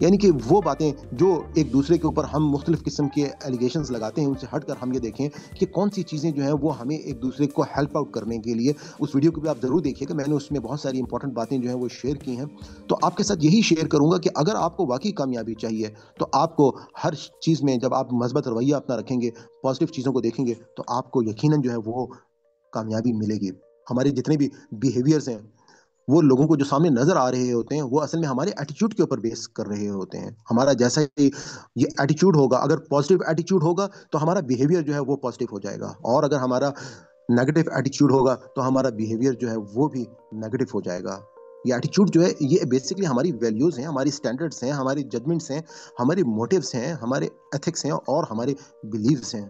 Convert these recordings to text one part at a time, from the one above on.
یعنی کہ وہ باتیں جو ایک دوسرے کے اوپر ہم مختلف قسم کے ایلیگیشنز لگاتے ہیں، ان سے ہٹ کر ہم یہ دیکھیں کہ کون سی چیزیں جو ہیں وہ ہمیں ایک دوسرے کو ہیلپ آؤٹ کرنے کے لیے. اس ویڈیو کو بھی آپ ضرور دیکھیے کہ میں نے اس میں بہت ساری امپورٹنٹ باتیں جو ہیں وہ شیئر کی ہیں. تو آپ کے ساتھ یہی شیئر کروں گا کہ اگر آپ کو واقعی کامیابی چاہیے تو آپ کو ہر چیز میں جب آپ مثبت رویہ اپنا رکھیں گے، پازیٹیو چیزوں کو دیکھیں گے، تو آپ کو یقیناً جو ہے وہ کامیابی ملے گی. ہمارے جتنے بھی بیہیویئرز ہیں وہ لوگوں کو جو سامنے نظر آ رہے ہوتے ہیں وہ اصل میں ہمارے ایٹیچیوڈ کے اوپر بیس کر رہے ہوتے ہیں. ہمارا جیسا ہی یہ ایٹیچیوڈ ہوگا، اگر پازیٹیو ایٹیچیوڈ ہوگا تو ہمارا بیہیویئر جو ہے وہ پازیٹیو ہو جائے گا، اور اگر ہمارا نیگیٹو ایٹیچیوڈ ہوگا تو ہمارا بیہیویئر جو ہے وہ بھی نیگیٹو ہو جائے گا. یہ ایٹیچیوڈ جو ہے یہ بیسکلی ہماری ویلیوز ہیں، ہماری سٹینڈرڈز ہیں، ہماری ججمنٹس ہیں، ہمارے موٹیوز ہیں، ہمارے ایتھکس ہیں اور ہمارے بلیفز ہیں.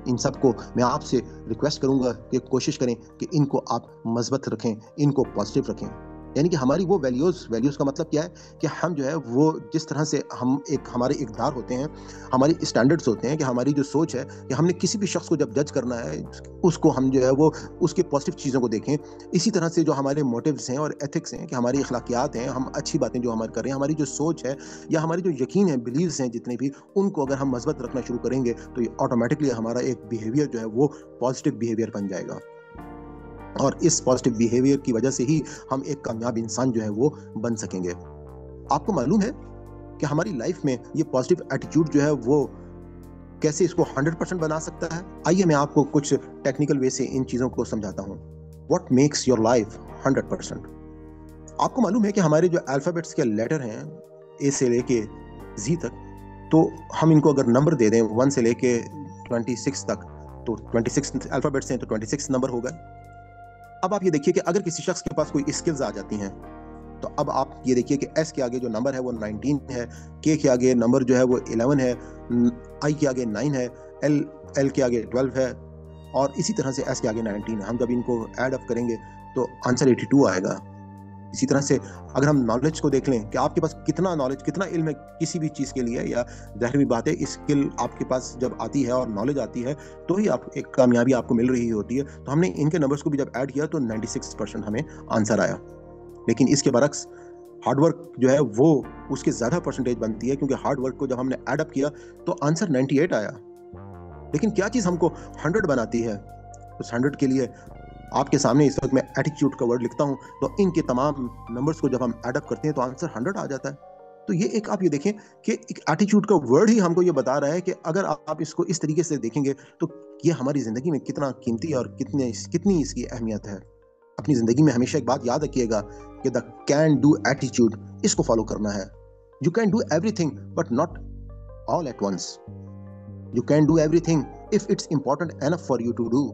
ان سب کو میں آپ سے ریکویسٹ کروں گا کہ کوشش کریں کہ ان کو آپ مثبت رکھیں، ان کو پازیٹیو رکھیں. یعنی کہ ہماری وہ ویلیوز کا مطلب کیا ہے کہ ہم جو ہے وہ جس طرح سے ہم ہمارے اقدار ہوتے ہیں، ہماری اسٹینڈرڈز ہوتے ہیں، کہ ہماری جو سوچ ہے کہ ہم نے کسی بھی شخص کو جب جج کرنا ہے اس کو ہم جو ہے وہ اس کے پازیٹیو چیزوں کو دیکھیں. اسی طرح سے جو ہمارے موٹیوز ہیں اور ایتھکس ہیں، کہ ہماری اخلاقیات ہیں، ہم اچھی باتیں جو ہمارے کر رہے ہیں، ہماری جو سوچ ہے یا ہماری جو یقین ہے، بلیوز ہیں جتنے بھی، ان کو اگر ہم مثبت رکھنا شروع کریں گے تو یہ آٹومیٹکلی ہمارا ایک بیہیویئر جو ہے وہ پازیٹیو بیہیویئر بن جائے گا. اور اس پازیٹیو بیہیویئر کی وجہ سے ہی ہم ایک کامیاب انسان جو ہے وہ بن سکیں گے. آپ کو معلوم ہے کہ ہماری لائف میں یہ پازیٹیو ایٹیچیوڈ جو ہے وہ کیسے اس کو 100% بنا سکتا ہے؟ آئیے میں آپ کو کچھ ٹیکنیکل وے سے ان چیزوں کو سمجھاتا ہوں. What makes your life 100%؟ آپ کو معلوم ہے کہ ہمارے جو الفابیٹس کے لیٹر ہیں اے سے لے کے زی تک، تو ہم ان کو اگر نمبر دے دیں 1 سے لے کے 26 تک، تو 26 الفابیٹس ہیں تو 26 نمبر ہوگا. اب آپ یہ دیکھیے کہ اگر کسی شخص کے پاس کوئی اسکلز آ جاتی ہیں تو اب آپ یہ دیکھیے کہ ایس کے آگے جو نمبر ہے وہ 19 ہے، کے کے آگے نمبر جو ہے وہ 11 ہے، آئی کے آگے 9 ہے، ایل کے آگے 12 ہے، اور اسی طرح سے ایس کے آگے 19 ہے. ہم جب ان کو ایڈ اپ کریں گے تو آنسر 82 آئے گا. اسی طرح سے اگر ہم نالج کو دیکھ لیں کہ آپ کے پاس کتنا نالج، کتنا علم ہے کسی بھی چیز کے لیے، یا ظاہر بات ہے اسکل آپ کے پاس جب آتی ہے اور نالج آتی ہے تو ہی آپ ایک کامیابی آپ کو مل رہی ہوتی ہے. تو ہم نے ان کے نمبرز کو بھی جب ایڈ کیا تو 96% ہمیں آنسر آیا. لیکن اس کے برعکس ہارڈ ورک جو ہے وہ اس کے زیادہ پرسنٹیج بنتی ہے، کیونکہ ہارڈ ورک کو جب ہم نے ایڈ اپ کیا تو آنسر 98 آیا. لیکن کیا چیز ہم کو 100 بناتی ہے؟ اس 100 کے لیے آپ کے سامنے اس وقت میں ایٹیچیوڈ کا ورڈ لکھتا ہوں، تو ان کے تمام نمبرز کو جب ہم ایڈ اپ کرتے ہیں تو آنسر 100 آ جاتا ہے. تو یہ ایک آپ یہ دیکھیں کہ ایک ایٹیچیوڈ کا ورڈ ہی ہم کو یہ بتا رہا ہے کہ اگر آپ اس کو اس طریقے سے دیکھیں گے تو یہ ہماری زندگی میں کتنا قیمتی اور کتنی اس کی اہمیت ہے. اپنی زندگی میں ہمیشہ ایک بات یاد رکھیے گا کہ دا کین ڈو ایٹیچیوڈ، اس کو فالو کرنا ہے. You can do everything but not all at once. You can do everything if it's important enough for you to do.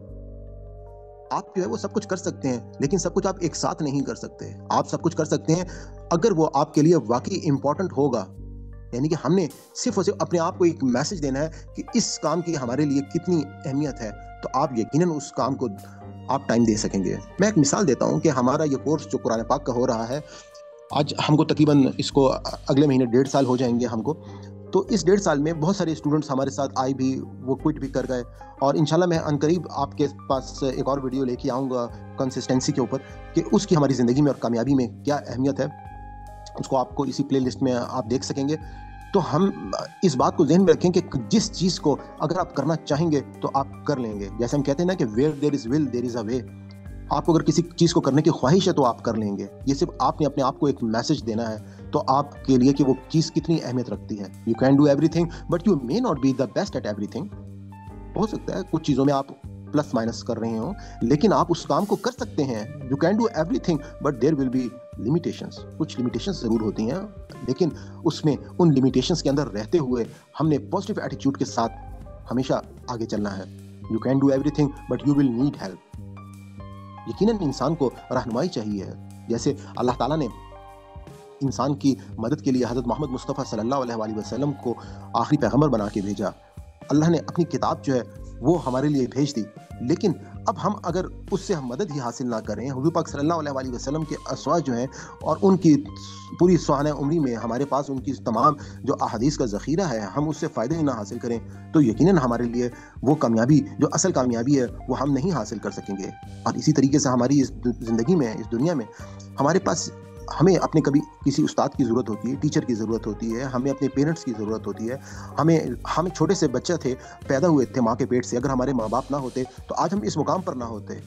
آپ جو ہے وہ سب کچھ کر سکتے ہیں لیکن سب کچھ آپ ایک ساتھ نہیں کر سکتے. آپ سب کچھ کر سکتے ہیں اگر وہ آپ کے لیے واقعی امپورٹنٹ ہوگا. یعنی کہ ہم نے صرف اور صرف اپنے آپ کو ایک میسج دینا ہے کہ اس کام کی ہمارے لیے کتنی اہمیت ہے، تو آپ یقیناً اس کام کو آپ ٹائم دے سکیں گے. میں ایک مثال دیتا ہوں کہ ہمارا یہ کورس جو قرآن پاک کا ہو رہا ہے، آج ہم کو تقریباً اس کو اگلے مہینے 1.5 سال ہو جائیں گے ہم کو. تو اس 1.5 سال میں بہت سارے اسٹوڈنٹس ہمارے ساتھ آئے بھی، وہ کوئٹ بھی کر گئے، اور انشاءاللہ میں عنقریب آپ کے پاس ایک اور ویڈیو لے کے آؤں گا کنسسٹنسی کے اوپر کہ اس کی ہماری زندگی میں اور کامیابی میں کیا اہمیت ہے. اس کو آپ کو اسی پلے لسٹ میں آپ دیکھ سکیں گے. تو ہم اس بات کو ذہن میں رکھیں کہ جس چیز کو اگر آپ کرنا چاہیں گے تو آپ کر لیں گے. جیسے ہم کہتے ہیں نا کہ where there is will there is a way. آپ کو اگر کسی چیز کو کرنے کی خواہش ہے تو آپ کر لیں گے. یہ صرف آپ نے اپنے آپ کو ایک میسج دینا ہے تو آپ کے لیے کہ وہ چیز کتنی اہمیت رکھتی ہے. You can do everything but you may not be the best at everything. ہو سکتا ہے کچھ چیزوں میں آپ پلس مائنس کر رہے ہوں لیکن آپ اس کام کو کر سکتے ہیں. You can do everything but there will be limitations. کچھ لمیٹیشنس ضرور ہوتی ہیں لیکن اس میں ان لمیٹیشنس کے اندر رہتے ہوئے ہم نے پازیٹیو ایٹیچیوڈ کے ساتھ ہمیشہ آگے چلنا ہے. You can do everything but you will need help. یقیناً انسان کو رہنمائی چاہیے. جیسے اللہ تعالیٰ نے انسان کی مدد کے لیے حضرت محمد مصطفیٰ صلی اللہ علیہ وآلہ وسلم کو آخری پیغمبر بنا کے بھیجا. اللہ نے اپنی کتاب جو ہے وہ ہمارے لیے بھیج دی، لیکن اب ہم اگر اس سے ہم مدد ہی حاصل نہ کریں، حضور پاک صلی اللہ علیہ وآلہ وسلم کے ازواج جو ہیں اور ان کی پوری سوانح عمری میں ہمارے پاس ان کی تمام جو احادیث کا ذخیرہ ہے، ہم اس سے فائدہ ہی نہ حاصل کریں تو یقیناً ہمارے لیے وہ کامیابی جو اصل کامیابی ہے وہ ہم نہیں حاصل کر سکیں گے. اور اسی طریقے سے ہماری اس زندگی میں، اس دنیا میں ہمارے پاس ہمیں اپنے کبھی کسی استاد کی ضرورت ہوتی ہے, ٹیچر کی ضرورت ہوتی ہے, ہمیں اپنے پیرنٹس کی ضرورت ہوتی ہے. ہم چھوٹے سے بچہ تھے, پیدا ہوئے تھے ماں کے پیٹ سے, اگر ہمارے ماں باپ نہ ہوتے تو آج ہم اس مقام پر نہ ہوتے.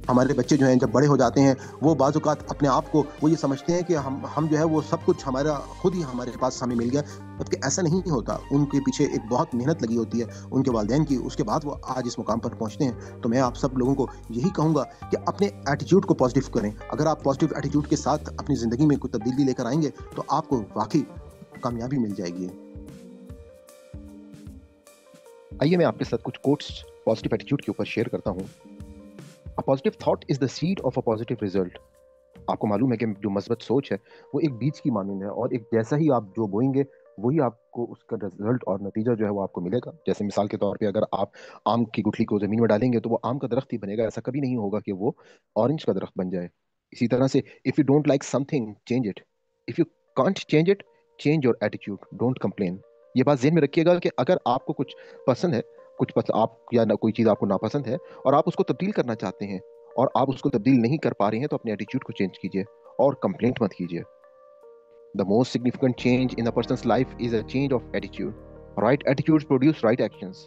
ہمارے بچے جو ہیں جب بڑے ہو جاتے ہیں وہ بعض اوقات اپنے آپ کو وہ یہ سمجھتے ہیں کہ ہم جو ہے وہ سب کچھ ہمارا خود ہی ہمارے پاس ہمیں مل گیا, جبکہ ایسا نہیں ہوتا. ان کے پیچھے ایک بہت محنت لگی ہوتی ہے ان کے والدین کی, اس کے بعد وہ آج اس مقام پر پہنچتے ہیں. تو میں آپ سب لوگوں کو یہی کہوں گا کہ اپنے ایٹیٹیوڈ کو پازیٹیو کریں. اگر آپ پازیٹیو ایٹیٹیوڈ کے ساتھ اپنی زندگی میں کوئی تبدیلی لے کر آئیں گے تو آپ کو واقعی کامیابی مل جائے گی. آئیے میں آپ کے ساتھ کچھ کوٹس پازیٹیو ایٹیٹیوڈ کے اوپر شیئر کرتا ہوں. A positive thought is the seed of a positive result. آپ کو معلوم ہے کہ جو مثبت سوچ ہے وہ ایک بیج کی مانند ہے, اور ایک جیسا ہی آپ جو بوئیں گے وہی آپ کو اس کا رزلٹ اور نتیجہ جو ہے وہ آپ کو ملے گا. جیسے مثال کے طور پہ اگر آپ آم کی گٹھلی کو زمین میں ڈالیں گے تو وہ آم کا درخت ہی بنے گا, ایسا کبھی نہیں ہوگا کہ وہ اورنج کا درخت بن جائے. اسی طرح سے if you don't like something, change it. If you can't change it, change your attitude. Don't complain. یہ بات ذہن میں رکھیے گا کہ اگر آپ کو کچھ پسند ہے, آپ یا کوئی چیز آپ کو ناپسند ہے اور آپ اس کو تبدیل کرنا چاہتے ہیں اور آپ اس کو تبدیل نہیں کر پا رہے ہیں, تو اپنے ایٹیٹیوڈ کو چینج کیجئے اور کمپلینٹ مت کیجئے. The most significant change in a person's life is a change of attitude. Right attitudes produce right actions.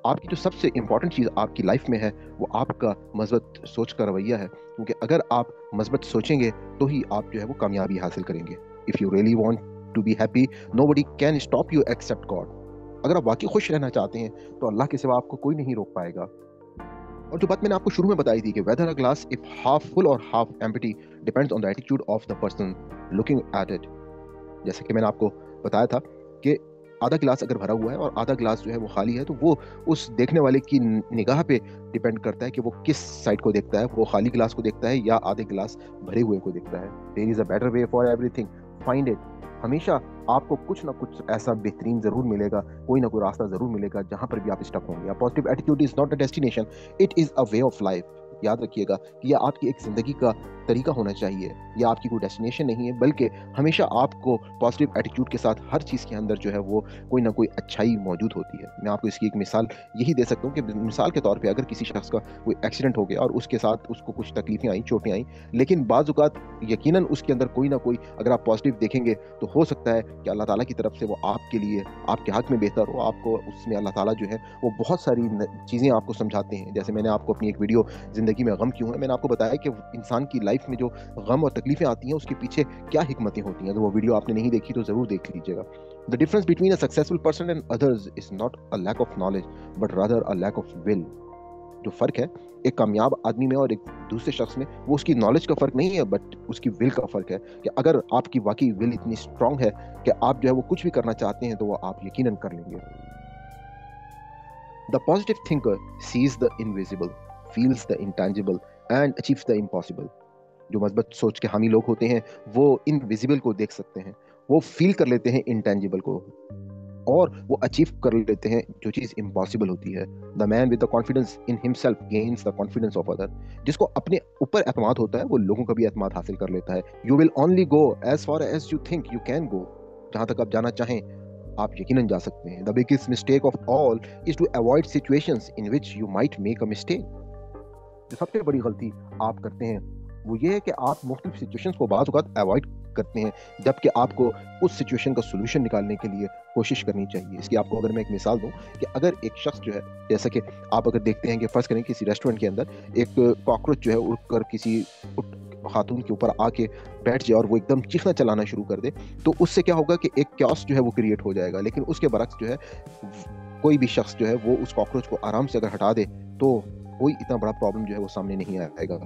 آپ کی جو سب سے امپورٹنٹ چیز آپ کی لائف میں ہے وہ آپ کا مثبت سوچ کا رویہ ہے, کیونکہ اگر آپ مثبت سوچیں گے تو ہی آپ جو ہے وہ کامیابی حاصل کریں گے. If you really want to be happy, nobody can stop you except God. اگر آپ واقعی خوش رہنا چاہتے ہیں تو اللہ کے سوا آپ کو کوئی نہیں روک پائے گا. اور جو بات میں نے آپ کو شروع میں بتائی تھی کہ whether a glass is half full or half empty depends on the attitude of the person looking at it. جیسے کہ میں نے آپ کو بتایا تھا کہ آدھا گلاس اگر بھرا ہوا ہے اور آدھا گلاس جو ہے وہ خالی ہے, تو وہ اس دیکھنے والے کی نگاہ پہ ڈیپینڈ کرتا ہے کہ وہ کس سائڈ کو دیکھتا ہے, وہ خالی گلاس کو دیکھتا ہے یا آدھے گلاس بھرے ہوئے کو دیکھتا ہے. There is a better way for everything. Find it. ہمیشہ آپ کو کچھ نہ کچھ ایسا بہترین ضرور ملے گا, کوئی نہ کوئی راستہ ضرور ملے گا جہاں پر بھی آپ اسٹک ہوں گے. Positive attitude is not a destination, it is a way of life. یاد رکھیے گا کہ یہ آپ کی ایک زندگی کا طریقہ ہونا چاہیے, یہ آپ کی کوئی ڈیسٹینیشن نہیں ہے, بلکہ ہمیشہ آپ کو پازیٹیو ایٹیٹیوڈ کے ساتھ ہر چیز کے اندر جو ہے وہ کوئی نہ کوئی اچھائی موجود ہوتی ہے. میں آپ کو اس کی ایک مثال یہی دے سکتا ہوں کہ مثال کے طور پہ اگر کسی شخص کا کوئی ایکسیڈنٹ ہو گیا اور اس کے ساتھ اس کو کچھ تکلیفیں آئیں, چوٹیں آئیں, لیکن بعض اوقات یقیناً اس کے اندر کوئی نہ کوئی, اگر آپ پازیٹیو دیکھیں گے تو ہو سکتا ہے کہ اللہ تعالیٰ کی طرف سے وہ آپ کے لیے آپ کے حق میں بہتر ہو. آپ کو اس میں اللہ تعالیٰ جو ہے وہ بہت ساری چیزیں آپ کو سمجھاتے ہیں. جیسے میں نے آپ کو اپنی ایک ویڈیو زندگی میں غم کیوں ہے, میں نے آپ کو بتایا کہ انسان کی لائف میں جو غم اور تکلیفیں آتی ہیں اس کے پیچھے کیا حکمتیں ہوتی ہیں. اگر وہ ویڈیو آپ نے نہیں دیکھی تو ضرور دیکھ لیجیے گا. The difference between a successful person and others is not a lack of knowledge, but rather a lack of will. جو فرق ہے ایک کامیاب آدمی میں اور ایک دوسرے شخص میں, وہ اس کی نالج کا فرق نہیں ہے, بٹ اس کی ول کا فرق ہے. کہ اگر آپ کی واقعی ول اتنی اسٹرانگ ہے کہ آپ جو ہے وہ کچھ بھی کرنا چاہتے ہیں تو وہ آپ یقیناً کر لیں گے. The positive thinker sees the invisible, feels the intangible, and achieves the impossible. جو مثبت سوچ کے حامی لوگ ہوتے ہیں وہ انویزیبل کو دیکھ سکتے ہیں, وہ فیل کر لیتے ہیں انٹینجیبل کو, اور وہ اچیو کر لیتے ہیں جو چیز امپاسبل ہوتی ہے. The man with the confidence in himself gains the confidence of others. جس کو اپنے اوپر اعتماد ہوتا ہے وہ لوگوں کا بھی اعتماد حاصل کر لیتا ہے. You will only go as far as you think you can go. جہاں تک آپ جانا چاہیں آپ یقیناً جا سکتے ہیں. The biggest mistake of all is to avoid situations in which you might make a mistake. جو سب سے بڑی غلطی آپ کرتے ہیں وہ یہ ہے کہ آپ مختلف سچویشنز کو بعض اوقات اوائڈ کرتے ہیں, جبکہ آپ کو اس سچویشن کا سولوشن نکالنے کے لیے کوشش کرنی چاہیے. اس کی آپ کو اگر میں ایک مثال دوں کہ اگر ایک شخص جو ہے, جیسا کہ آپ اگر دیکھتے ہیں کہ فرض کریں کسی ریسٹورینٹ کے اندر ایک کاکروچ جو ہے اڑ کر کسی خاتون کے اوپر آ کے بیٹھ جائے اور وہ ایک دم چیخنا چلانا شروع کر دے, تو اس سے کیا ہوگا کہ ایک کیوس جو ہے وہ کریٹ ہو جائے گا. لیکن اس کے برعکس جو ہے کوئی بھی شخص جو ہے وہ اس کاکروچ کو آرام سے اگر ہٹا دے تو کوئی اتنا بڑا پرابلم جو ہے وہ سامنے نہیں آئے گا.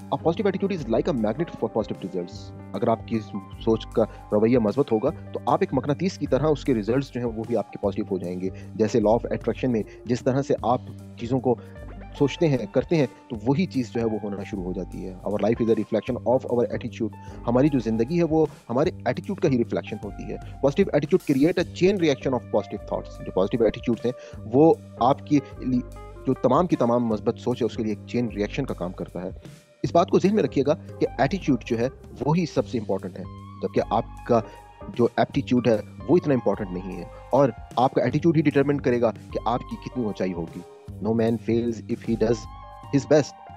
A positive attitude is like a magnet for positive results. اگر آپ کی سوچ کا رویہ مثبت ہوگا تو آپ ایک مقناطیس کی طرح اس کے ریزلٹس جو ہیں وہ بھی آپ کے پازیٹیو ہو جائیں گے. جیسے لا آف اٹریکشن میں جس طرح سے آپ چیزوں کو سوچتے ہیں کرتے ہیں تو وہی چیز جو ہے وہ ہونا شروع ہو جاتی ہے. Our life is a reflection of our attitude. ہماری جو زندگی ہے وہ ہمارے ایٹیٹیوڈ کا ہی ریفلیکشن ہوتی ہے. Positive attitude create a chain reaction of positive thoughts. جو پازیٹیو ایٹیٹیوڈ ہیں وہ آپ کی جو تمام کی تمام مثبت سوچ ہے اس کے لیے ایک چین ریئیکشن کا کام کرتا ہے. اس بات کو ذہن میں رکھیے گا کہ ایٹیٹیوڈ جو ہے وہی سب سے امپورٹنٹ ہے, جبکہ آپ کا جو ایپٹیٹیوڈ ہے وہ اتنا امپورٹنٹ نہیں ہے, اور آپ کا ایٹیٹیوڈ ہی ڈٹرمن کرے گا کہ آپ کی کتنی اونچائی ہوگی. No man fails if he does his best.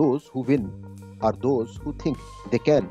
those who win are those who think they can.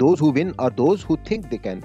those who win are those who think they can.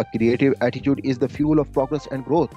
A creative attitude is the fuel of progress and growth.